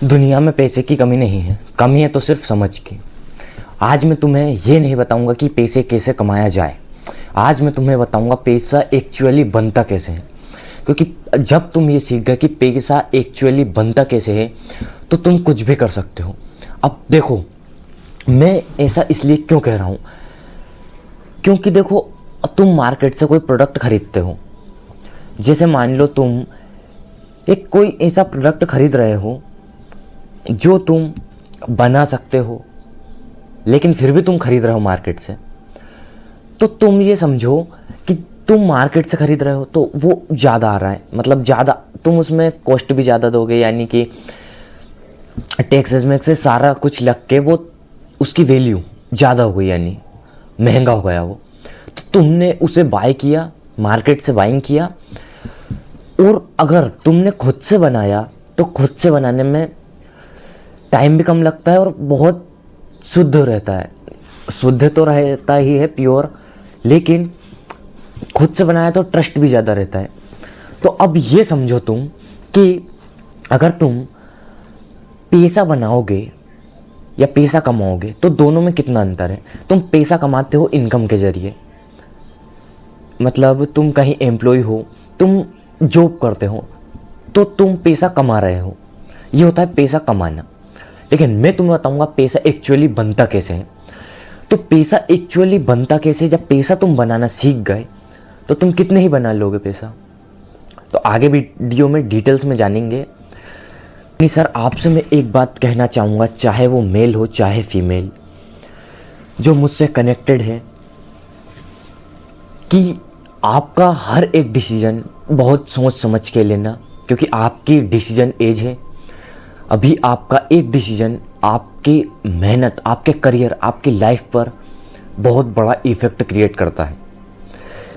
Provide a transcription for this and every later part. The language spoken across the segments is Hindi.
दुनिया में पैसे की कमी नहीं है, कमी है तो सिर्फ समझ की। आज मैं तुम्हें ये नहीं बताऊंगा कि पैसे कैसे कमाया जाए, आज मैं तुम्हें बताऊंगा पैसा एक्चुअली बनता कैसे है। क्योंकि जब तुम ये सीख गए कि पैसा एक्चुअली बनता कैसे है तो तुम कुछ भी कर सकते हो। अब देखो, मैं ऐसा इसलिए क्यों कह रहा हूँ, क्योंकि देखो, तुम मार्केट से कोई प्रोडक्ट खरीदते हो। जैसे मान लो तुम एक कोई ऐसा प्रोडक्ट खरीद रहे हो जो तुम बना सकते हो, लेकिन फिर भी तुम खरीद रहे हो मार्केट से, तो तुम ये समझो कि तुम मार्केट से खरीद रहे हो तो वो ज़्यादा आ रहा है, मतलब ज़्यादा, तुम उसमें कॉस्ट भी ज़्यादा दोगे, यानी कि टैक्सेस में से सारा कुछ लग के वो उसकी वैल्यू ज़्यादा हो गई, यानी महंगा हो गया वो। तो तुमने उसे बाय किया, मार्केट से बाइंग किया, और अगर तुमने खुद से बनाया तो खुद से बनाने में टाइम भी कम लगता है और बहुत शुद्ध रहता है। शुद्ध तो रहता ही है, प्योर, लेकिन खुद से बनाया तो ट्रस्ट भी ज़्यादा रहता है। तो अब ये समझो तुम कि अगर तुम पैसा बनाओगे या पैसा कमाओगे तो दोनों में कितना अंतर है। तुम पैसा कमाते हो इनकम के ज़रिए, मतलब तुम कहीं एम्प्लॉय हो, तुम जॉब करते हो तो तुम पैसा कमा रहे हो, ये होता है पैसा कमाना। लेकिन मैं तुम्हें बताऊंगा पैसा एक्चुअली बनता कैसे है। तो पैसा एक्चुअली बनता कैसे, जब पैसा तुम बनाना सीख गए तो तुम कितने ही बना लोगे पैसा, तो आगे वीडियो में डिटेल्स में जानेंगे। नहीं सर, आपसे मैं एक बात कहना चाहूँगा, चाहे वो मेल हो चाहे फीमेल जो मुझसे कनेक्टेड है, कि आपका हर एक डिसीजन बहुत सोच समझ के लेना, क्योंकि आपकी डिसीजन एज है। अभी आपका एक डिसीजन आपकी मेहनत, आपके करियर, आपकी लाइफ पर बहुत बड़ा इफेक्ट क्रिएट करता है।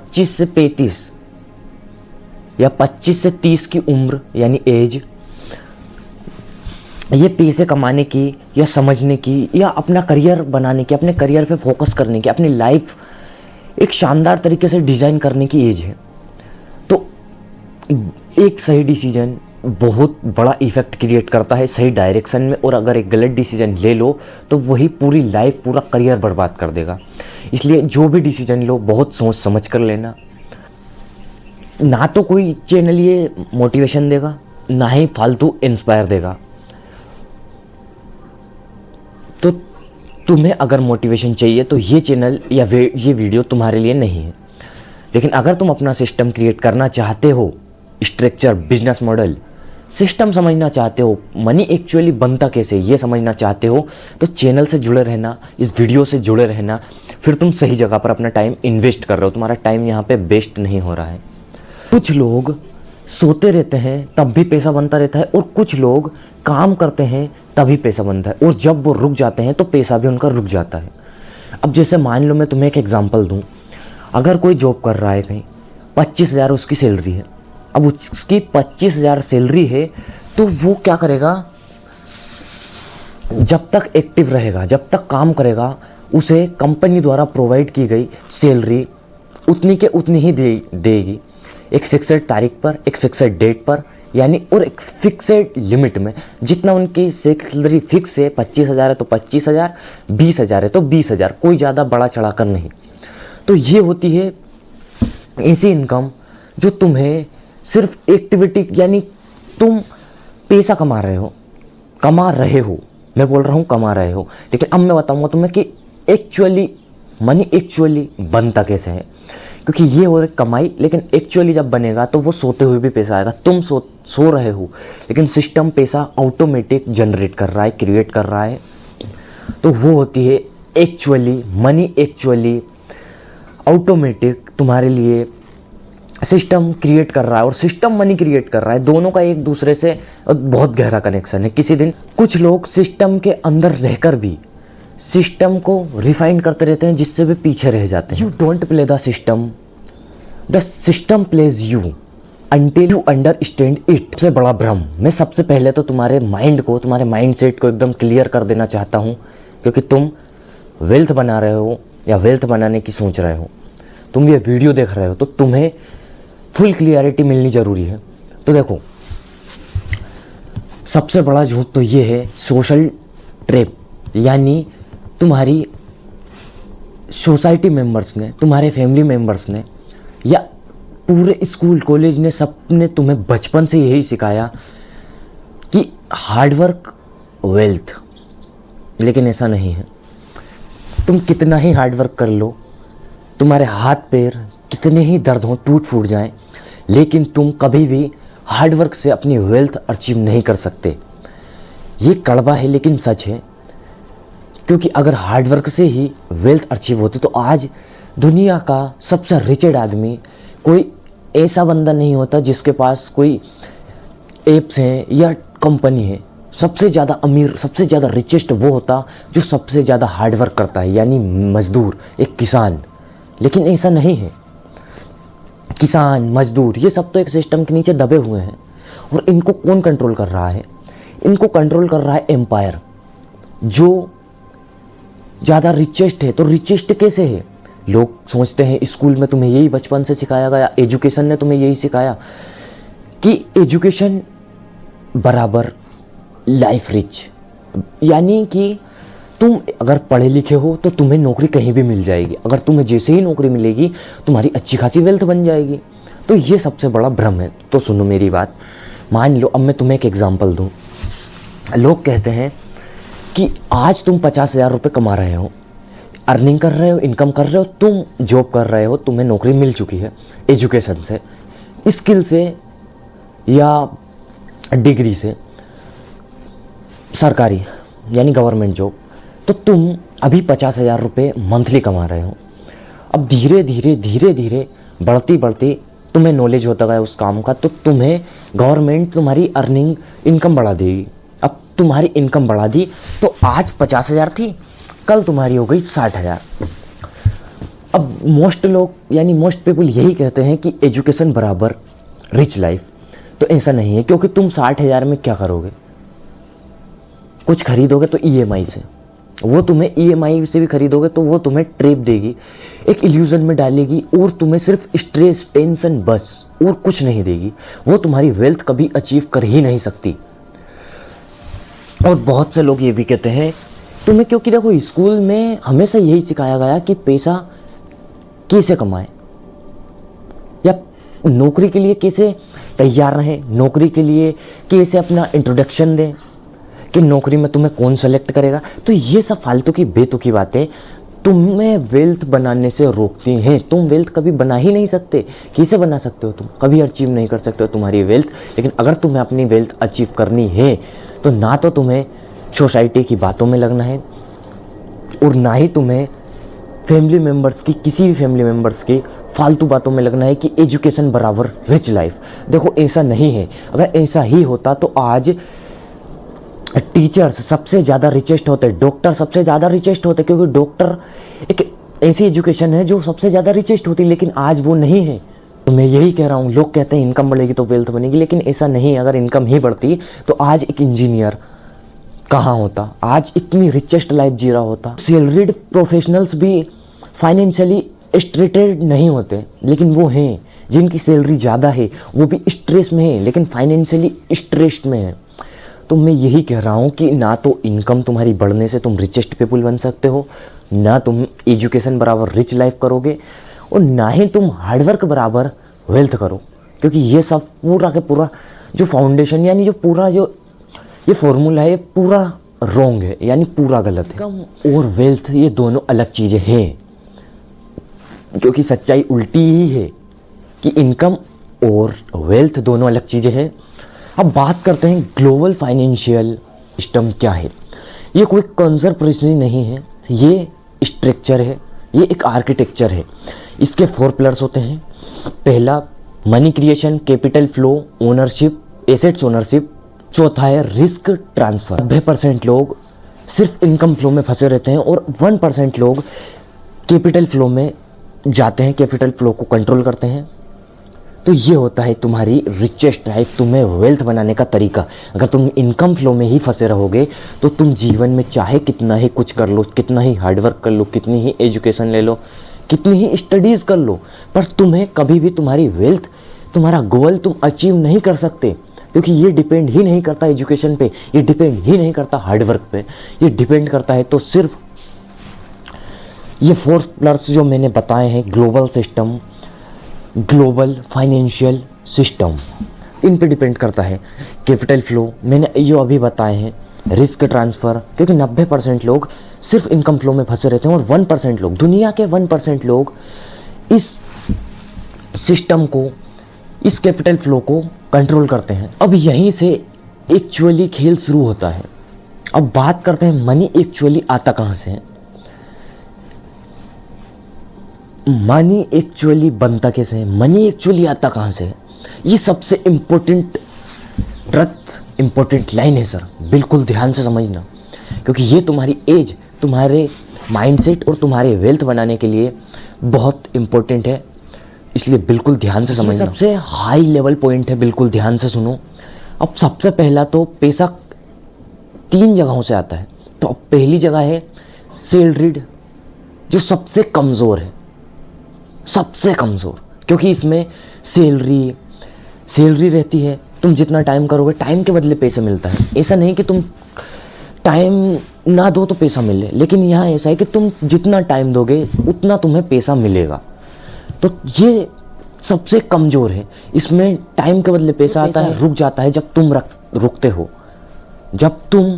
25 से 35 या 25 से 30 की उम्र यानी एज, ये पैसे कमाने की या समझने की या अपना करियर बनाने की, अपने करियर पे फोकस करने की, अपनी लाइफ एक शानदार तरीके से डिज़ाइन करने की एज है। तो एक सही डिसीजन बहुत बड़ा इफेक्ट क्रिएट करता है सही डायरेक्शन में, और अगर एक गलत डिसीजन ले लो तो वही पूरी लाइफ, पूरा करियर बर्बाद कर देगा। इसलिए जो भी डिसीजन लो बहुत सोच समझ कर लेना। ना तो कोई चैनल ये मोटिवेशन देगा, ना ही फालतू इंस्पायर देगा। तो तुम्हें अगर मोटिवेशन चाहिए तो ये चैनल या ये वीडियो तुम्हारे लिए नहीं है। लेकिन अगर तुम अपना सिस्टम क्रिएट करना चाहते हो, स्ट्रक्चर, बिजनेस मॉडल, सिस्टम समझना चाहते हो, मनी एक्चुअली बनता कैसे ये समझना चाहते हो, तो चैनल से जुड़े रहना, इस वीडियो से जुड़े रहना। फिर तुम सही जगह पर अपना टाइम इन्वेस्ट कर रहे हो, तुम्हारा टाइम यहाँ पे वेस्ट नहीं हो रहा है। कुछ लोग सोते रहते हैं तब भी पैसा बनता रहता है, और कुछ लोग काम करते हैं तभी पैसा बनता है, और जब वो रुक जाते हैं तो पैसा भी उनका रुक जाता है। अब जैसे मान लो मैं तुम्हें एक एग्जांपल दूं, अगर कोई जॉब कर रहा है कहीं, 25,000 उसकी सैलरी है। अब उसकी 25,000 सैलरी है तो वो क्या करेगा, जब तक एक्टिव रहेगा, जब तक काम करेगा, उसे कंपनी द्वारा प्रोवाइड की गई सैलरी उतनी के उतनी ही देगी, एक फिक्सेड तारीख पर, एक फिक्सेड डेट पर, यानी और एक फिक्सेड लिमिट में। जितना उनकी सैलरी फिक्स है, 25,000 है तो 25,000, 20,000 है तो 20,000, कोई ज़्यादा बड़ा चढ़ाकर नहीं। तो ये होती है ऐसी इनकम जो तुम्हें सिर्फ एक्टिविटी, यानी तुम पैसा कमा रहे हो, मैं बोल रहा हूँ कमा रहे हो। लेकिन अब मैं बताऊँगा तुम्हें कि एक्चुअली मनी एक्चुअली बनता कैसे है, क्योंकि ये हो रही कमाई, लेकिन एक्चुअली जब बनेगा तो वो सोते हुए भी पैसा आएगा। तुम सो रहे हो, लेकिन सिस्टम पैसा ऑटोमेटिक जनरेट कर रहा है, क्रिएट कर रहा है। तो वो होती है एक्चुअली मनी, एक्चुअली ऑटोमेटिक तुम्हारे लिए सिस्टम क्रिएट कर रहा है, और सिस्टम मनी क्रिएट कर रहा है। दोनों का एक दूसरे से बहुत गहरा कनेक्शन है। किसी दिन कुछ लोग सिस्टम के अंदर रहकर भी सिस्टम को रिफाइन करते रहते हैं, जिससे वे पीछे रह जाते हैं। You don't play the system plays you until you understand it. सबसे बड़ा भ्रम, मैं सबसे पहले तो तुम्हारे माइंड को, तुम्हारे माइंड सेट को एकदम क्लियर कर देना चाहता हूँ, क्योंकि तुम वेल्थ बना रहे हो या वेल्थ बनाने की सोच रहे हो, तुम ये वीडियो देख रहे हो, तो तुम्हें फुल क्लियरिटी मिलनी ज़रूरी है। तो देखो, सबसे बड़ा झूठ तो ये है सोशल ट्रैप, यानी तुम्हारी सोसाइटी मेंबर्स ने, तुम्हारे फैमिली मेंबर्स ने, या पूरे स्कूल कॉलेज ने, सबने तुम्हें बचपन से यही सिखाया कि हार्डवर्क वेल्थ। लेकिन ऐसा नहीं है। तुम कितना ही हार्डवर्क कर लो, तुम्हारे हाथ पैर कितने ही दर्द हों, टूट फूट जाएं, लेकिन तुम कभी भी हार्डवर्क से अपनी वेल्थ अचीव नहीं कर सकते। ये कड़वा है लेकिन सच है, क्योंकि अगर हार्डवर्क से ही वेल्थ अचीव होती तो आज दुनिया का सबसे रिचेड आदमी कोई ऐसा बंदा नहीं होता जिसके पास कोई एप्स हैं या कंपनी है। सबसे ज़्यादा अमीर, सबसे ज़्यादा रिचेस्ट वो होता जो सबसे ज़्यादा हार्डवर्क करता है, यानी मज़दूर, एक किसान। लेकिन ऐसा नहीं है। किसान, मज़दूर, ये सब तो एक सिस्टम के नीचे दबे हुए हैं। और इनको कौन कंट्रोल कर रहा है? इनको कंट्रोल कर रहा है एम्पायर, जो ज़्यादा रिचेस्ट है। तो रिचेस्ट कैसे है? लोग सोचते हैं स्कूल में तुम्हें यही बचपन से सिखाया गया, एजुकेशन ने तुम्हें यही सिखाया कि एजुकेशन बराबर लाइफ रिच, यानी कि तुम अगर पढ़े लिखे हो तो तुम्हें नौकरी कहीं भी मिल जाएगी। अगर तुम्हें जैसे ही नौकरी मिलेगी तुम्हारी अच्छी खासी वेल्थ बन जाएगी। तो ये सबसे बड़ा भ्रम है। तो सुनो मेरी बात, मान लो अब मैं तुम्हें एक एग्जांपल दूं। लोग कहते हैं कि आज तुम 50,000 रुपये कमा रहे हो, अर्निंग कर रहे हो, इनकम कर रहे हो, तुम जॉब कर रहे हो, तुम्हें नौकरी मिल चुकी है एजुकेशन से, स्किल से या डिग्री से, सरकारी यानी गवर्नमेंट जॉब। तो तुम अभी 50,000 रुपये मंथली कमा रहे हो। अब धीरे धीरे बढ़ती बढ़ती तुम्हें नॉलेज होता गया उस काम का, तो तुम्हें गवर्नमेंट तुम्हारी अर्निंग इनकम बढ़ा देगी। अब तुम्हारी इनकम बढ़ा दी तो आज 50,000 थी, कल तुम्हारी हो गई 60,000। अब मोस्ट लोग यानी मोस्ट पीपल यही कहते हैं कि एजुकेशन बराबर रिच लाइफ। तो ऐसा नहीं है, क्योंकि तुम 60,000 में क्या करोगे? कुछ खरीदोगे तो ईएमआई से, वो तुम्हें ईएमआई से भी खरीदोगे तो वो तुम्हें ट्रैप देगी, एक इल्यूजन में डालेगी और तुम्हें सिर्फ स्ट्रेस, टेंशन, बस और कुछ नहीं देगी। वो तुम्हारी वेल्थ कभी अचीव कर ही नहीं सकती। और बहुत से लोग ये भी कहते हैं तुम्हें, क्योंकि देखो स्कूल में हमेशा यही सिखाया गया कि पैसा कैसे कमाएं या नौकरी के लिए कैसे तैयार रहें, नौकरी के लिए कैसे अपना इंट्रोडक्शन दें, कि नौकरी में तुम्हें कौन सेलेक्ट करेगा। तो ये सब फालतू की बेतुकी बातें तुम्हें वेल्थ बनाने से रोकती हैं। तुम वेल्थ कभी बना ही नहीं सकते। कैसे बना सकते हो? तुम कभी अचीव नहीं कर सकते हो तुम्हारी वेल्थ। लेकिन अगर तुम्हें अपनी वेल्थ अचीव करनी है तो ना तो तुम्हें सोसाइटी की बातों में लगना है और ना ही तुम्हें फैमिली मेम्बर्स की, किसी भी फैमिली मेम्बर्स की फालतू बातों में लगना है कि एजुकेशन बराबर रिच लाइफ। देखो ऐसा नहीं है। अगर ऐसा ही होता तो आज टीचर्स सबसे ज़्यादा रिचेस्ट होते, डॉक्टर सबसे ज़्यादा रिचेस्ट होते, क्योंकि डॉक्टर एक ऐसी एजुकेशन है जो सबसे ज़्यादा रिचेस्ट होती, लेकिन आज वो नहीं है। तो मैं यही कह रहा हूँ, लोग कहते हैं इनकम बढ़ेगी तो वेल्थ बनेगी, लेकिन ऐसा नहीं है। अगर इनकम ही बढ़ती तो आज एक इंजीनियर कहाँ होता, आज इतनी रिचेस्ट लाइफ जी रहा होता। सैलरीड प्रोफेशनल्स भी फाइनेंशियली स्ट्रेटेड नहीं होते, लेकिन वो हैं जिनकी सैलरी ज़्यादा है, वो भी स्ट्रेस में है लेकिन फाइनेंशियली स्ट्रेस्ड में है। तो मैं यही कह रहा हूँ कि ना तो इनकम तुम्हारी बढ़ने से तुम रिचेस्ट पीपल बन सकते हो, ना तुम एजुकेशन बराबर रिच लाइफ करोगे, और ना ही तुम हार्डवर्क बराबर वेल्थ करो। क्योंकि ये सब पूरा के पूरा जो फाउंडेशन यानी जो पूरा जो ये फॉर्मूला है, ये पूरा रॉन्ग है, यानी पूरा गलत है। इनकम और वेल्थ ये दोनों अलग चीज़ें हैं, क्योंकि सच्चाई उल्टी ही है कि इनकम और वेल्थ दोनों अलग चीज़ें हैं। अब बात करते हैं ग्लोबल फाइनेंशियल सिस्टम क्या है। ये कोई कंजर्वेशन नहीं है, ये स्ट्रक्चर है, ये एक आर्किटेक्चर है। इसके 4 पिलर्स होते हैं। पहला money creation, capital flow, ownership, assets ownership. चौथा है रिस्क ट्रांसफ़र। 90% लोग सिर्फ इनकम फ्लो में फंसे रहते हैं और 1% लोग कैपिटल फ्लो में जाते हैं, कैपिटल फ्लो को कंट्रोल करते हैं। तो ये होता है तुम्हारी रिचेस्ट लाइफ, तुम्हें वेल्थ बनाने का तरीका। अगर तुम इनकम फ्लो में ही फंसे रहोगे तो तुम जीवन में चाहे कितना ही कुछ कर लो, कितना ही हार्डवर्क कर लो, कितनी ही एजुकेशन ले लो, कितनी ही स्टडीज़ कर लो, पर तुम्हें कभी भी तुम्हारी वेल्थ, तुम्हारा गोल तुम अचीव नहीं कर सकते। क्योंकि ये डिपेंड ही नहीं करता एजुकेशन पे, ये डिपेंड ही नहीं करता हार्डवर्क पे, ये डिपेंड करता है तो सिर्फ ये 4 पिलर्स जो मैंने बताए हैं, global system, global financial system, इन पे डिपेंड करता है। कैपिटल फ्लो मैंने जो अभी बताए हैं, रिस्क ट्रांसफ़र, क्योंकि 90% लोग सिर्फ इनकम फ्लो में फंसे रहते हैं और 1% लोग, दुनिया के 1% लोग इस सिस्टम को, इस कैपिटल फ्लो को कंट्रोल करते हैं। अब यहीं से एक्चुअली खेल शुरू होता है। अब बात करते हैं मनी एक्चुअली आता कहाँ से है, मनी एक्चुअली बनता कैसे है, मनी एक्चुअली आता कहाँ से है। ये सबसे इम्पोर्टेंट ट्रथ, इम्पोर्टेंट लाइन है सर, बिल्कुल ध्यान से समझना, क्योंकि ये तुम्हारी एज, तुम्हारे माइंडसेट और तुम्हारे वेल्थ बनाने के लिए बहुत इम्पोर्टेंट है, इसलिए बिल्कुल ध्यान से समझना। सबसे हाई लेवल पॉइंट है, बिल्कुल ध्यान से सुनो। अब सबसे पहला तो पैसा 3 जगहों से आता है। तो अब पहली जगह है सैलरीड, जो सबसे कमज़ोर है, सबसे कमज़ोर, क्योंकि इसमें सैलरी रहती है। तुम जितना टाइम करोगे, टाइम के बदले पैसे मिलता है। ऐसा नहीं कि तुम टाइम ना दो तो पैसा मिले, लेकिन यहाँ ऐसा है कि तुम जितना टाइम दोगे उतना तुम्हें पैसा मिलेगा। तो ये सबसे कमज़ोर है। इसमें टाइम के बदले पैसा आता है, रुक जाता है जब तुम रुकते हो। जब तुम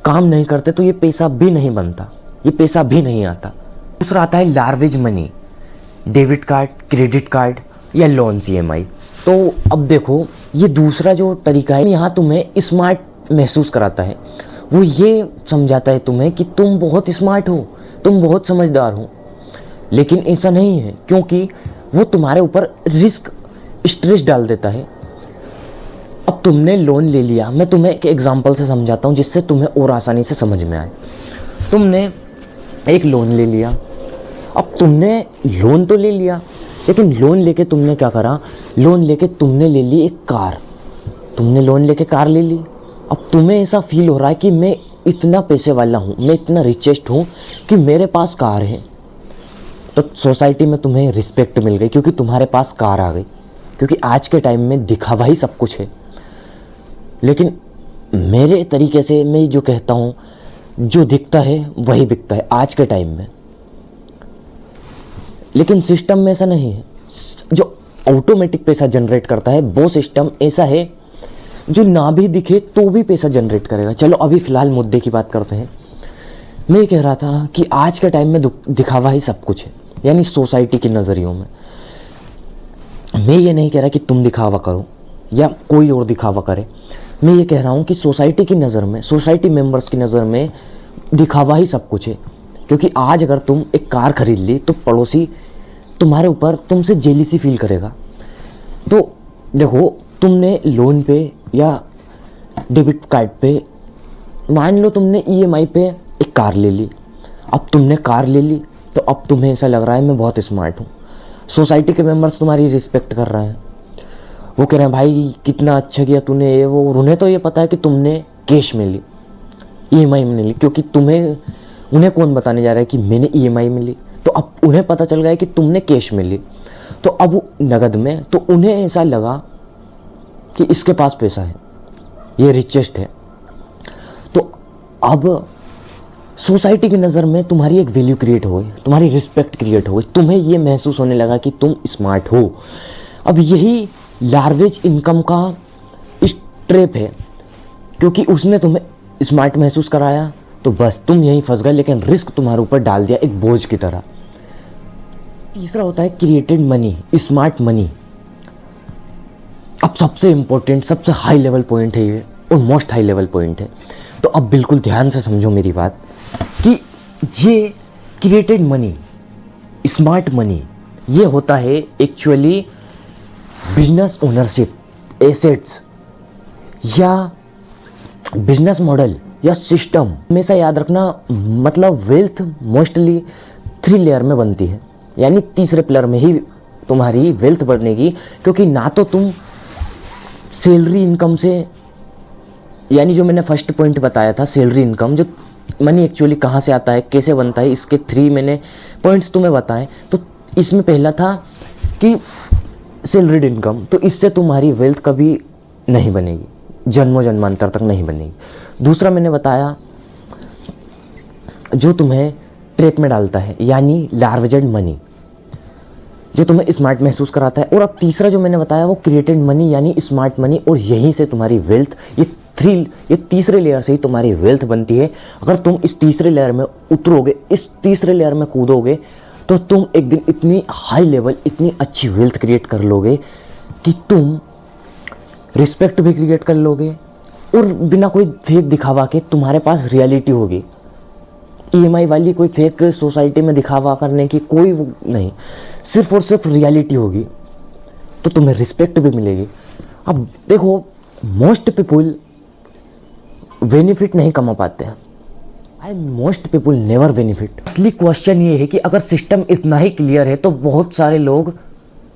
काम नहीं करते तो ये पैसा भी नहीं बनता, ये पैसा भी नहीं आता। दूसरा आता है लार्वेज money, debit card, credit card या लोन EMI। तो अब देखो, ये दूसरा जो तरीका है, यहाँ तुम्हें स्मार्ट महसूस कराता है। वो ये समझाता है तुम्हें कि तुम बहुत स्मार्ट हो, तुम बहुत समझदार हो, लेकिन ऐसा नहीं है, क्योंकि वो तुम्हारे ऊपर रिस्क, स्ट्रेस डाल देता है। अब तुमने लोन ले लिया, मैं तुम्हें एक एग्जांपल से समझाता हूँ जिससे तुम्हें और आसानी से समझ में आए। तुमने एक लोन ले लिया, अब तुमने लोन तो ले लिया, लेकिन लोन लेके तुमने क्या करा, लोन लेके तुमने ले ली एक कार, तुमने लोन लेके कार ले ली। अब तुम्हें ऐसा फील हो रहा है कि मैं इतना पैसे वाला हूँ, मैं इतना रिचेस्ट हूँ कि मेरे पास कार है। तो सोसाइटी में तुम्हें रिस्पेक्ट मिल गई क्योंकि तुम्हारे पास कार आ गई, क्योंकि आज के टाइम में दिखावा ही सब कुछ है। लेकिन मेरे तरीके से मैं जो कहता हूँ, जो दिखता है वही बिकता है आज के टाइम में। लेकिन सिस्टम में ऐसा नहीं है। जो ऑटोमेटिक पैसा जनरेट करता है वो सिस्टम ऐसा है जो ना भी दिखे तो भी पैसा जनरेट करेगा। चलो अभी फ़िलहाल मुद्दे की बात करते हैं। मैं कह रहा था कि आज के टाइम में दिखावा ही सब कुछ है, यानी सोसाइटी के नज़रियों में। मैं ये नहीं कह रहा कि तुम दिखावा करो या कोई और दिखावा करे, मैं ये कह रहा हूँ कि सोसाइटी की नज़र में, सोसाइटी मेंबर्स की नज़र में दिखावा ही सब कुछ है। क्योंकि आज अगर तुम एक कार खरीद ली तो पड़ोसी तुम्हारे ऊपर, तुमसे जेलिसी फील करेगा। तो देखो, तुमने लोन पे या डेबिट कार्ड पे, मान लो तुमने EMI पे एक कार ले ली। अब तुमने कार ले ली तो अब तुम्हें ऐसा लग रहा है मैं बहुत स्मार्ट हूँ। सोसाइटी के मेंबर्स तुम्हारी रिस्पेक्ट कर रहे हैं, वो कह रहे हैं भाई कितना अच्छा किया तूने ये वो। और उन्हें तो ये पता है कि तुमने कैश में ली, EMI में ली, क्योंकि उन्हें कौन बताने जा रहा है कि मैंने EMI में ली। तो अब उन्हें पता चल गया कि तुमने कैश में ली, तो अब नगद में, तो उन्हें ऐसा लगा कि इसके पास पैसा है, ये रिचेस्ट है। तो अब सोसाइटी की नज़र में तुम्हारी एक वैल्यू क्रिएट हो गई, तुम्हारी रिस्पेक्ट क्रिएट हो गई, तुम्हें ये महसूस होने लगा कि तुम स्मार्ट हो। अब यही लार्वेज इनकम का ट्रैप है, क्योंकि उसने तुम्हें स्मार्ट महसूस कराया तो बस तुम यहीं फंस गए, लेकिन रिस्क तुम्हारे ऊपर डाल दिया एक बोझ की तरह। तीसरा होता है क्रिएटेड मनी, स्मार्ट मनी। अब सबसे इंपॉर्टेंट, सबसे हाई लेवल पॉइंट है ये, और मोस्ट हाई लेवल पॉइंट है। तो अब बिल्कुल ध्यान से समझो मेरी बात कि ये क्रिएटेड मनी, स्मार्ट मनी, ये होता है एक्चुअली बिजनेस ओनरशिप, एसेट्स या बिजनेस मॉडल या सिस्टम। हमेशा याद रखना, मतलब वेल्थ मोस्टली 3 लेयर में बनती है, यानी तीसरे पिलर में ही तुम्हारी वेल्थ बनेगी। क्योंकि ना तो तुम सैलरी इनकम से, यानी जो मैंने फर्स्ट पॉइंट बताया था सैलरी इनकम, जो मनी एक्चुअली कहाँ से आता है, कैसे बनता है, इसके 3 मैंने पॉइंट्स तुम्हें बताए। तो इसमें पहला था कि सैलरीड इनकम, तो इससे तुम्हारी वेल्थ कभी नहीं बनेगी, जन्मों जन्मांतर तक नहीं बनेगी। दूसरा मैंने बताया जो तुम्हें ट्रैप में डालता है, यानी लार्जेंट मनी, जो तुम्हें स्मार्ट महसूस कराता है। और अब तीसरा जो मैंने बताया वो क्रिएटेड मनी यानी स्मार्ट मनी, और यहीं से तुम्हारी वेल्थ, ये तीसरे लेयर से ही तुम्हारी वेल्थ बनती है। अगर तुम इस तीसरे लेयर में उतरोगे, इस तीसरे लेयर में कूदोगे, तो तुम एक दिन इतनी हाई लेवल, इतनी अच्छी वेल्थ क्रिएट कर लोगे कि तुम रिस्पेक्ट भी क्रिएट कर लोगे, और बिना कोई फेक दिखावा के तुम्हारे पास रियलिटी होगी। ईएमआई वाली कोई फेक सोसाइटी में दिखावा करने की कोई नहीं, सिर्फ और सिर्फ रियलिटी होगी, तो तुम्हें रिस्पेक्ट भी मिलेगी। अब देखो, मोस्ट पीपुल बेनिफिट नहीं कमा पाते हैं, मोस्ट पीपुल नेवर बेनिफिट। असली क्वेश्चन ये है कि अगर सिस्टम इतना ही क्लियर है तो बहुत सारे लोग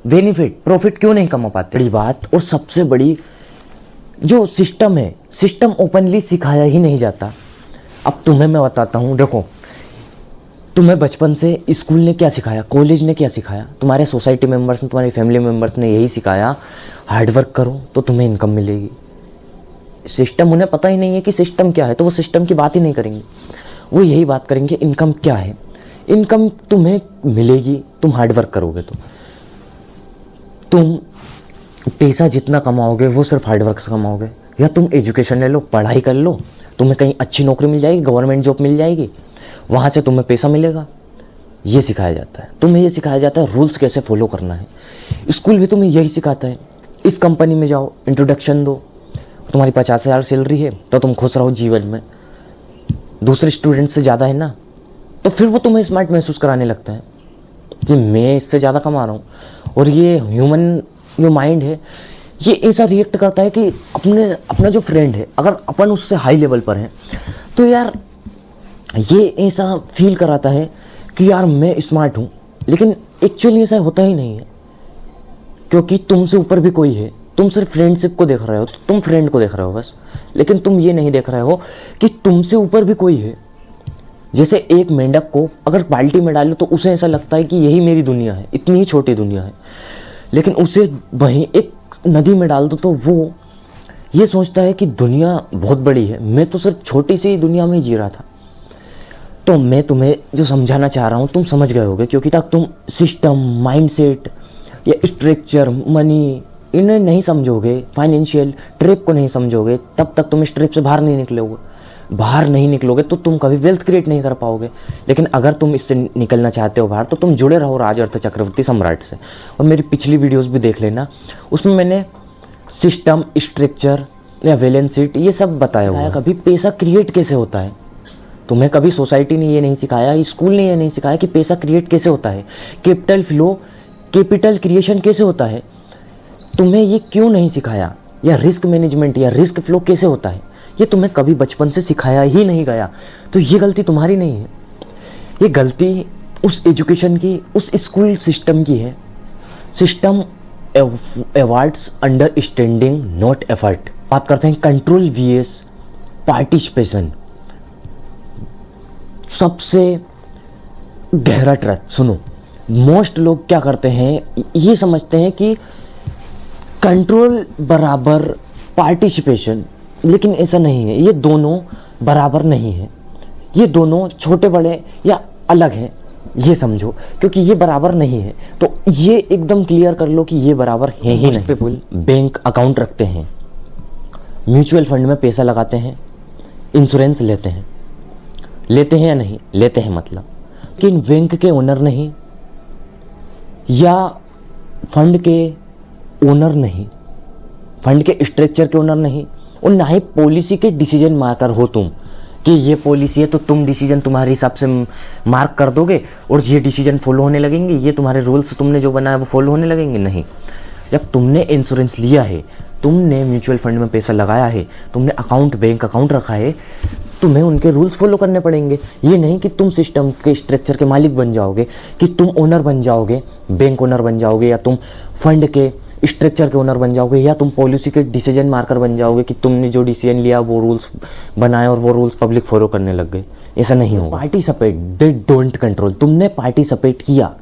बेनिफिट, प्रॉफिट क्यों नहीं कमा पाते। बड़ी बात और सबसे बड़ी जो सिस्टम है, सिस्टम ओपनली सिखाया ही नहीं जाता। अब तुम्हें मैं बताता हूँ, देखो तुम्हें बचपन से स्कूल ने क्या सिखाया, कॉलेज ने क्या सिखाया, तुम्हारे सोसाइटी मेंबर्स ने, तुम्हारी फैमिली मेंबर्स ने यही सिखाया, हार्डवर्क करो तो तुम्हें इनकम मिलेगी। सिस्टम, उन्हें पता ही नहीं है कि सिस्टम क्या है, तो वो सिस्टम की बात ही नहीं करेंगे, वो यही बात करेंगे इनकम क्या है। इनकम तुम्हें मिलेगी तुम हार्डवर्क करोगे तो। तुम पैसा जितना कमाओगे वो सिर्फ हार्डवर्क से कमाओगे, या तुम एजुकेशन ले लो, पढ़ाई कर लो, तुम्हें कहीं अच्छी नौकरी मिल जाएगी, गवर्नमेंट जॉब मिल जाएगी, वहाँ से तुम्हें पैसा मिलेगा। ये सिखाया जाता है, तुम्हें ये सिखाया जाता है रूल्स कैसे फॉलो करना है। स्कूल भी तुम्हें यही सिखाता है, इस कंपनी में जाओ, इंट्रोडक्शन दो, तुम्हारी 50,000 सैलरी है तो तुम खुश रहो जीवन में, दूसरे स्टूडेंट से ज़्यादा है ना, तो फिर वो तुम्हें स्मार्ट महसूस कराने लगता है कि मैं इससे ज़्यादा कमा रहा हूँ। और ये ह्यूमन जो माइंड है ये ऐसा रिएक्ट करता है कि अपना जो फ्रेंड है, अगर अपन उससे हाई लेवल पर हैं तो यार ये ऐसा फील कराता है कि यार मैं स्मार्ट हूँ, लेकिन एक्चुअली ऐसा होता ही नहीं है, क्योंकि तुमसे ऊपर भी कोई है। तुम सिर्फ फ्रेंडशिप को देख रहे हो, तो तुम फ्रेंड को देख रहे हो बस, लेकिन तुम ये नहीं देख रहे हो कि तुमसे ऊपर भी कोई है। जैसे एक मेंढक को अगर बाल्टी में डालो तो उसे ऐसा लगता है कि यही मेरी दुनिया है, इतनी ही छोटी दुनिया है, लेकिन उसे वहीं एक नदी में डाल दो तो वो ये सोचता है कि दुनिया बहुत बड़ी है, मैं तो सिर्फ छोटी सी दुनिया में ही जी रहा था। तो मैं तुम्हें जो समझाना चाह रहा हूँ तुम समझ गए होगे, क्योंकि तक तुम सिस्टम, माइंडसेट या स्ट्रक्चर, मनी इन्हें नहीं समझोगे, फाइनेंशियल ट्रिप को नहीं समझोगे, तब तक तुम इस ट्रिप से बाहर नहीं निकलोगे तो तुम कभी वेल्थ क्रिएट नहीं कर पाओगे। लेकिन अगर तुम इससे निकलना चाहते हो बाहर, तो तुम जुड़े रहो राज अर्थ चक्रवर्ती सम्राट से, और मेरी पिछली वीडियोस भी देख लेना, उसमें मैंने सिस्टम, स्ट्रक्चर या बैलेंस शीट ये सब बताया हुआ है। कभी पैसा क्रिएट कैसे होता है, तुम्हें कभी सोसाइटी ने ये नहीं सिखाया, स्कूल ने ये नहीं सिखाया कि पैसा क्रिएट कैसे होता है, कैपिटल फ्लो, कैपिटल क्रिएशन कैसे होता है, तुम्हें ये क्यों नहीं सिखाया, या रिस्क मैनेजमेंट या रिस्क फ्लो कैसे होता है, ये तुम्हें कभी बचपन से सिखाया ही नहीं गया। तो ये गलती तुम्हारी नहीं है, ये गलती उस एजुकेशन की, उस स्कूल सिस्टम की है। System awards understanding not effort. बात करते हैं कंट्रोल वीएस पार्टिसिपेशन, सबसे गहरा ट्रथ सुनो। मोस्ट लोग क्या करते हैं, ये समझते हैं कि कंट्रोल बराबर पार्टिसिपेशन, लेकिन ऐसा नहीं है, ये दोनों बराबर नहीं है, ये दोनों छोटे बड़े या अलग हैं, ये समझो, क्योंकि ये बराबर नहीं है। तो ये एकदम क्लियर कर लो कि ये बराबर है ही नहीं। पीपल बैंक अकाउंट रखते हैं, म्यूचुअल फंड में पैसा लगाते हैं, इंश्योरेंस लेते हैं या नहीं लेते हैं मतलब, लेकिन बैंक के ओनर नहीं, या फंड के ओनर नहीं, फंड के स्ट्रक्चर के ओनर नहीं, और ना ही पॉलिसी के डिसीजन मेकर हो तुम, कि ये पॉलिसी है तो तुम डिसीजन तुम्हारे हिसाब से मार्क कर दोगे और ये डिसीजन फॉलो होने लगेंगे, ये तुम्हारे रूल्स तुमने जो बनाया वो फॉलो होने लगेंगे। नहीं, जब तुमने इंश्योरेंस लिया है, तुमने म्यूचुअल फंड में पैसा लगाया है, तुमने अकाउंट, बैंक अकाउंट रखा है, तुम्हें उनके रूल्स फॉलो करने पड़ेंगे। ये नहीं कि तुम सिस्टम के स्ट्रक्चर के मालिक बन जाओगे, कि तुम ओनर बन जाओगे, बैंक ओनर बन जाओगे, या तुम फंड के स्ट्रक्चर के ओनर बन जाओगे, या तुम पॉलिसी के डिसीजन मार्कर बन जाओगे कि तुमने जो डिसीजन लिया वो रूल्स बनाए और वो रूल्स पब्लिक फॉलो करने लग गए। ऐसा नहीं होगा। Participate, they don't control. तुमने पार्टिसिपेट किया,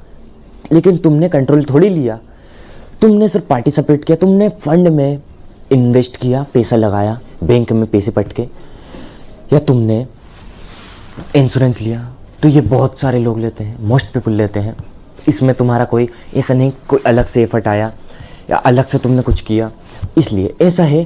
लेकिन तुमने कंट्रोल थोड़ी लिया, तुमने सिर्फ पार्टिसिपेट किया। तुमने फंड में इन्वेस्ट किया, पैसा लगाया बैंक में पैसे पटके, या तुमने इंश्योरेंस लिया। तो ये बहुत सारे लोग लेते हैं, मोस्ट पीपल लेते हैं। इसमें तुम्हारा कोई ऐसा नहीं कोई अलग से एफर्ट आया या अलग से तुमने कुछ किया। इसलिए ऐसा है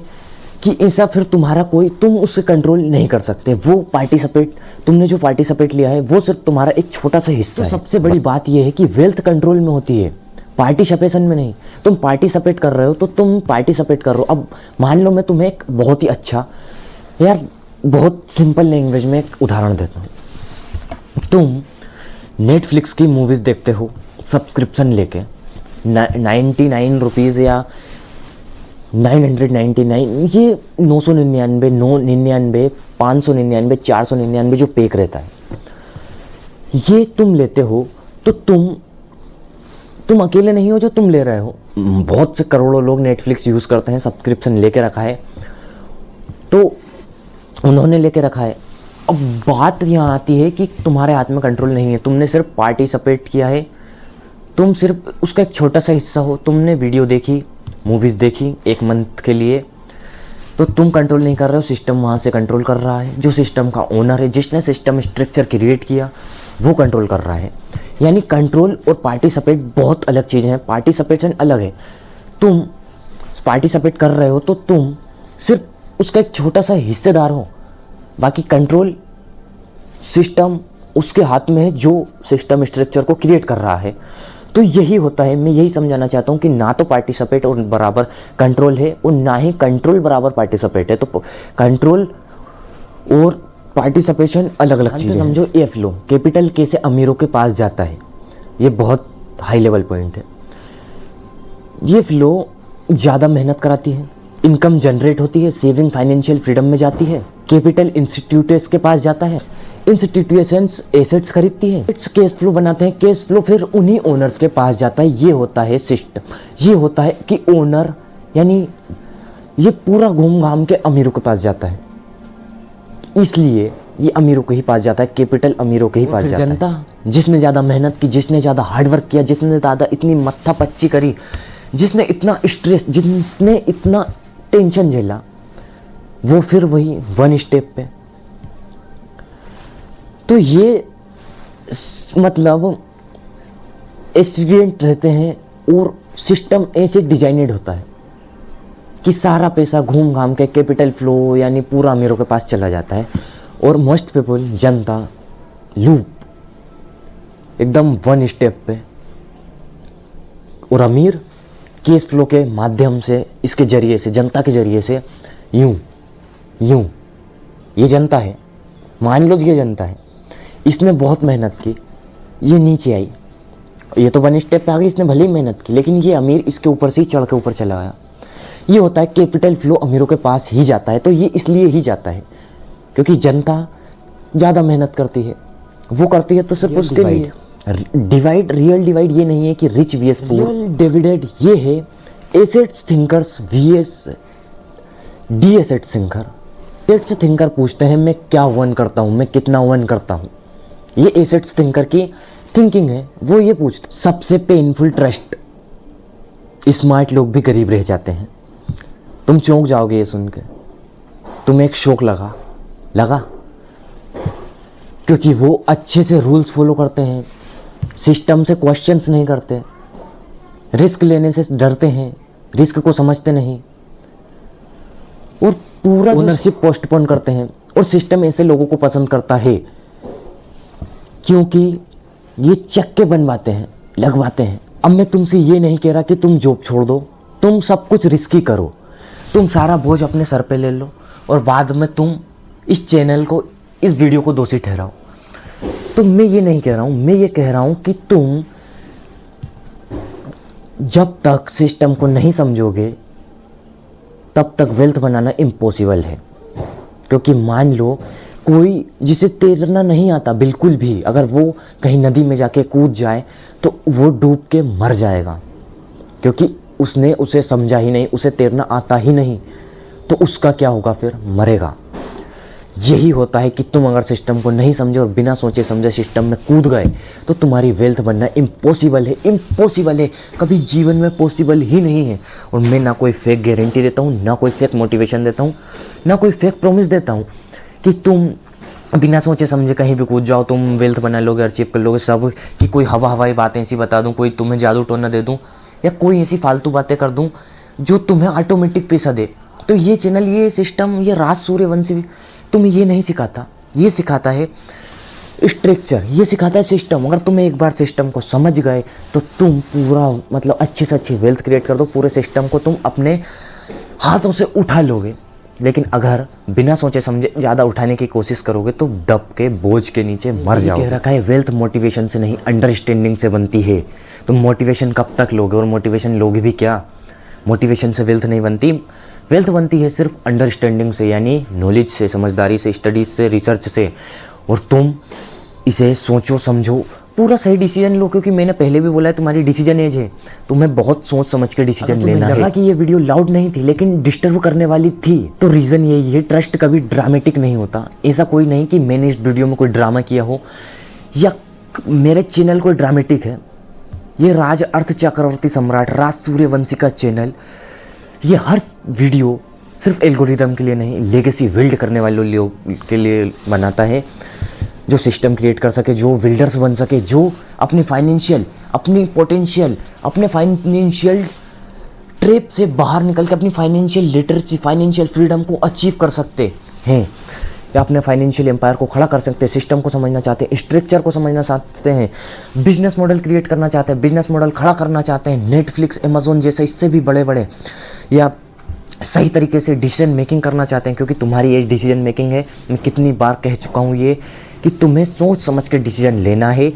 कि ऐसा फिर तुम्हारा कोई, तुम उससे कंट्रोल नहीं कर सकते। वो पार्टिसिपेट, तुमने जो पार्टिसिपेट लिया है वो सिर्फ तुम्हारा एक छोटा सा हिस्सा है। सबसे बड़ी बात यह है कि वेल्थ कंट्रोल में होती है, पार्टिसिपेशन में नहीं। तुम पार्टिसिपेट कर रहे हो तो तुम पार्टिसिपेट कर रहे हो। अब मान लो मैं तुम्हें एक बहुत ही अच्छा, यार बहुत सिंपल लैंग्वेज में एक उदाहरण देता हूँ। तुम नेटफ्लिक्स की मूवीज़ देखते हो सब्सक्रिप्शन लेके, 99 रुपीज़ या 999, ये 999, 999, 599, 499 जो पैक रहता है, ये तुम लेते हो। तो तुम अकेले नहीं हो जो तुम ले रहे हो। बहुत से करोड़ों लोग नेटफ्लिक्स यूज़ करते हैं, सब्सक्रिप्शन लेके रखा है, तो उन्होंने लेके रखा है। अब बात यहाँ आती है कि तुम्हारे हाथ में कंट्रोल नहीं है, तुमने सिर्फ पार्टिसिपेट किया है, तुम सिर्फ उसका एक छोटा सा हिस्सा हो। तुमने वीडियो देखी, मूवीज़ देखी 1 मंथ के लिए, तो तुम कंट्रोल नहीं कर रहे हो, सिस्टम वहाँ से कंट्रोल कर रहा है। जो सिस्टम का ओनर है, जिसने सिस्टम स्ट्रक्चर क्रिएट किया, वो कंट्रोल कर रहा है। यानी कंट्रोल और पार्टिसिपेट बहुत अलग चीज़ें हैं। पार्टिसिपेशन अलग है, तुम पार्टिसिपेट कर रहे हो तो तुम सिर्फ उसका एक छोटा सा हिस्सेदार हो, बाकी कंट्रोल सिस्टम उसके हाथ में है, जो सिस्टम स्ट्रक्चर को क्रिएट कर रहा है। तो यही होता है, मैं यही समझाना चाहता हूँ कि ना तो पार्टिसिपेट और बराबर कंट्रोल है, और ना ही कंट्रोल बराबर पार्टिसिपेट है। तो कंट्रोल और पार्टिसिपेशन अलग अलग चीज़ें। समझो ये फ्लो कैपिटल कैसे अमीरों के पास जाता है, ये बहुत हाई लेवल पॉइंट है। ये फ्लो ज़्यादा मेहनत कराती है, इनकम जनरेट होती है, सेविंग फाइनेंशियल फ्रीडम में जाती है। कैपिटल इंस्टीट्यूट्स के पास जाता है, इंस्टीट्यूशंस एसेट्स खरीदती है, इट्स कैश फ्लो बनाते हैं, कैश फ्लो फिर उन्हीं ओनर्स के पास जाता है। ये होता है सिस्टम, ये होता है कि ओनर, यानी ये पूरा घूम घाम के अमीरों के पास जाता है। इसलिए ये अमीरों के ही पास जाता है, कैपिटल अमीरों के ही पास जाता है। जनता जिसने ज़्यादा मेहनत की, जिसने ज़्यादा हार्डवर्क किया, जिसने ज़्यादा इतनी मत्था पच्ची करी, जिसने इतना स्ट्रेस, जिसने इतना टेंशन झेला, वो फिर वही 1 स्टेप पे। तो ये मतलब एक्सीडेंट रहते हैं, और सिस्टम ऐसे डिजाइनेड होता है कि सारा पैसा घूम घाम के कैपिटल फ्लो यानी पूरा अमीरों के पास चला जाता है, और मोस्ट पीपल, जनता, लूप एकदम 1 स्टेप पे। और अमीर कैश फ्लो के माध्यम से, इसके जरिए से, जनता के जरिए से, यूं ये जनता है, मान लो ये जनता है, इसने बहुत मेहनत की, ये नीचे आई, ये तो 1 स्टेप पे आ गई, इसने भले ही मेहनत की, लेकिन ये अमीर इसके ऊपर से ही चढ़ के ऊपर चला गया। ये होता है कैपिटल फ्लो अमीरों के पास ही जाता है। तो ये इसलिए ही जाता है क्योंकि जनता ज़्यादा मेहनत करती है, वो करती है तो सिर्फ उसके लिए। डिवाइड, रियल डिवाइड ये नहीं है कि rich vs poor, real dividend ये है assets thinkers vs de asset thinker. Assets thinker पूछते हैं मैं क्या वन करता हूँ, मैं कितना वन करता हूँ। ये एसेट्स थिंकर की थिंकिंग है, वो ये पूछते। सबसे पेनफुल ट्रस्ट, स्मार्ट लोग भी गरीब रह जाते हैं। तुम चौंक जाओगे ये सुन के, तुम्हें एक शौक लगा क्योंकि वो अच्छे से रूल्स फॉलो करते हैं, सिस्टम से क्वेश्चंस नहीं करते, रिस्क लेने से डरते हैं, रिस्क को समझते नहीं, और पूरा ओनरशिप पोस्टपोन करते हैं। और सिस्टम ऐसे लोगों को पसंद करता है क्योंकि ये चक्के बनवाते हैं, लगवाते हैं। अब मैं तुमसे ये नहीं कह रहा कि तुम जॉब छोड़ दो, तुम सब कुछ रिस्की करो, तुम सारा बोझ अपने सर पे ले लो, और बाद में तुम इस चैनल को, इस वीडियो को दोषी ठहराओ। तो मैं ये नहीं कह रहा हूँ, मैं ये कह रहा हूँ कि तुम जब तक सिस्टम को नहीं समझोगे तब तक वेल्थ बनाना इम्पॉसिबल है। क्योंकि मान लो कोई जिसे तैरना नहीं आता बिल्कुल भी, अगर वो कहीं नदी में जाके कूद जाए तो वो डूब के मर जाएगा, क्योंकि उसने उसे समझा ही नहीं, उसे तैरना आता ही नहीं, तो उसका क्या होगा, फिर मरेगा। यही होता है कि तुम अगर सिस्टम को नहीं समझे और बिना सोचे समझे सिस्टम में कूद गए तो तुम्हारी वेल्थ बनना इम्पॉसिबल है, इम्पॉसिबल है, कभी जीवन में पॉसिबल ही नहीं है। और मैं ना कोई फेक गारंटी देता हूँ, ना कोई फेक मोटिवेशन देता हूँ, ना कोई फेक प्रॉमिस देता हूँ कि तुम बिना सोचे समझे कहीं भी कूद जाओ, तुम वेल्थ बना लोगे, अचीव कर लोगे सब, कि कोई हवाई बातें ऐसी बता दूँ, कोई तुम्हें जादू टोना दे दूँ या कोई ऐसी फालतू बातें कर दूँ जो तुम्हें ऑटोमेटिक पैसा दे। तो ये चैनल, ये सिस्टम, ये राज सूर्यवंशी तुम्हें ये नहीं सिखाता। ये सिखाता है स्ट्रक्चर, ये सिखाता है सिस्टम। अगर तुम एक बार सिस्टम को समझ गए तो तुम पूरा मतलब अच्छे से अच्छी वेल्थ क्रिएट कर दो, पूरे सिस्टम को तुम अपने हाथों से उठा लोगे। लेकिन अगर बिना सोचे समझे ज़्यादा उठाने की कोशिश करोगे तो दब के बोझ के नीचे मर जाओगे। कह रखा है वेल्थ मोटिवेशन से नहीं अंडरस्टैंडिंग से बनती है। तुम मोटिवेशन कब तक लोगे, और मोटिवेशन लोगे भी क्या? मोटिवेशन से वेल्थ नहीं बनती, वेल्थ बनती है सिर्फ अंडरस्टैंडिंग से, यानी नॉलेज से, समझदारी से, स्टडीज से, रिसर्च से। और तुम इसे सोचो समझो, पूरा सही डिसीजन लो, क्योंकि मैंने पहले भी बोला है तुम्हारी डिसीजन एज है, तुम्हें बहुत सोच समझ के डिसीजन लेना है। लगा कि ये वीडियो लाउड नहीं थी लेकिन डिस्टर्ब करने वाली थी, तो रीज़न यही है, ट्रस्ट कभी ड्रामेटिक नहीं होता। ऐसा कोई नहीं कि मैंने इस वीडियो में कोई ड्रामा किया हो या मेरे चैनल कोई ड्रामेटिक है। ये राज अर्थ चक्रवर्ती सम्राट राज सूर्यवंशी का चैनल, ये हर वीडियो सिर्फ एल्गोरिदम के लिए नहीं, लेगेसी बिल्ड करने वाले लोग के लिए बनाता है, जो सिस्टम क्रिएट कर सके, जो बिल्डर्स बन सके, जो अपने फाइनेंशियल, अपनी पोटेंशियल, अपने फाइनेंशियल ट्रैप से बाहर निकल के अपनी फाइनेंशियल लिटरेसी, फाइनेंशियल फ्रीडम को अचीव कर सकते हैं, या अपने फाइनेंशियल एम्पायर को खड़ा कर सकते हैं। सिस्टम को समझना चाहते हैं, स्ट्रक्चर को समझना चाहते हैं, बिजनेस मॉडल क्रिएट करना चाहते हैं, बिजनेस मॉडल खड़ा करना चाहते हैं, नेटफ्लिक्स, अमेजोन जैसे इससे भी बड़े बड़े, या सही तरीके से डिसीजन मेकिंग करना चाहते हैं। क्योंकि तुम्हारी एज डिसीजन मेकिंग है, मैं कितनी बार कह चुका हूँ ये, कि तुम्हें सोच समझ के डिसीजन लेना है।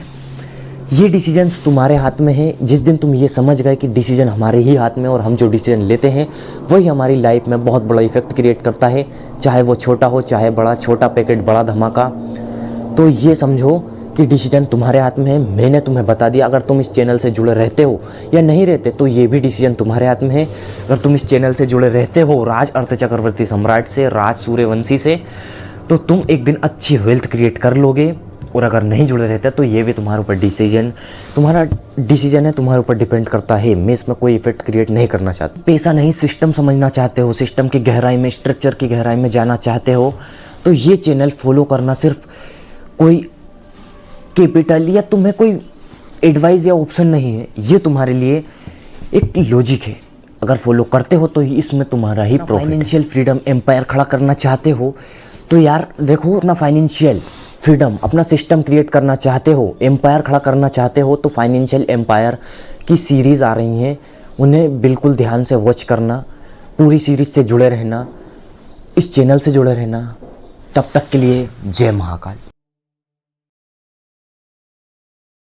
ये डिसीजंस तुम्हारे हाथ में है। जिस दिन तुम ये समझ गए कि डिसीजन हमारे ही हाथ में और हम जो डिसीजन लेते हैं वही हमारी लाइफ में बहुत बड़ा इफेक्ट क्रिएट करता है, चाहे वो छोटा हो चाहे बड़ा, छोटा पैकेट बड़ा धमाका। तो ये समझो कि डिसीजन तुम्हारे हाथ में है। मैंने तुम्हें बता दिया, अगर तुम इस चैनल से जुड़े रहते हो या नहीं रहते तो ये भी डिसीजन तुम्हारे हाथ में है। अगर तुम इस चैनल से जुड़े रहते हो राज अर्थ चक्रवर्ती सम्राट से, राज सूर्यवंशी से, तो तुम एक दिन अच्छी वेल्थ क्रिएट कर लोगे। और अगर नहीं जुड़े रहते तो ये भी तुम्हारे ऊपर डिसीजन, तुम्हारा डिसीजन है, तुम्हारे ऊपर डिपेंड करता है। मैं इसमें कोई इफेक्ट क्रिएट नहीं करना चाहता। पैसा नहीं, सिस्टम समझना चाहते हो, सिस्टम की गहराई में, स्ट्रक्चर की गहराई में जाना चाहते हो, तो ये चैनल फॉलो करना सिर्फ कोई कैपिटल या तुम्हें कोई एडवाइस या ऑप्शन नहीं है, ये तुम्हारे लिए एक लॉजिक है। अगर फॉलो करते हो तो इसमें तुम्हारा ही प्रॉफिट। फाइनेंशियल फ्रीडम एम्पायर खड़ा करना चाहते हो तो यार देखो, अपना फाइनेंशियल फ्रीडम, अपना सिस्टम क्रिएट करना चाहते हो, एम्पायर खड़ा करना चाहते हो, तो फाइनेंशियल एम्पायर की सीरीज़ आ रही हैं, उन्हें बिल्कुल ध्यान से वॉच करना, पूरी सीरीज से जुड़े रहना, इस चैनल से जुड़े रहना। तब तक के लिए जय महाकाल।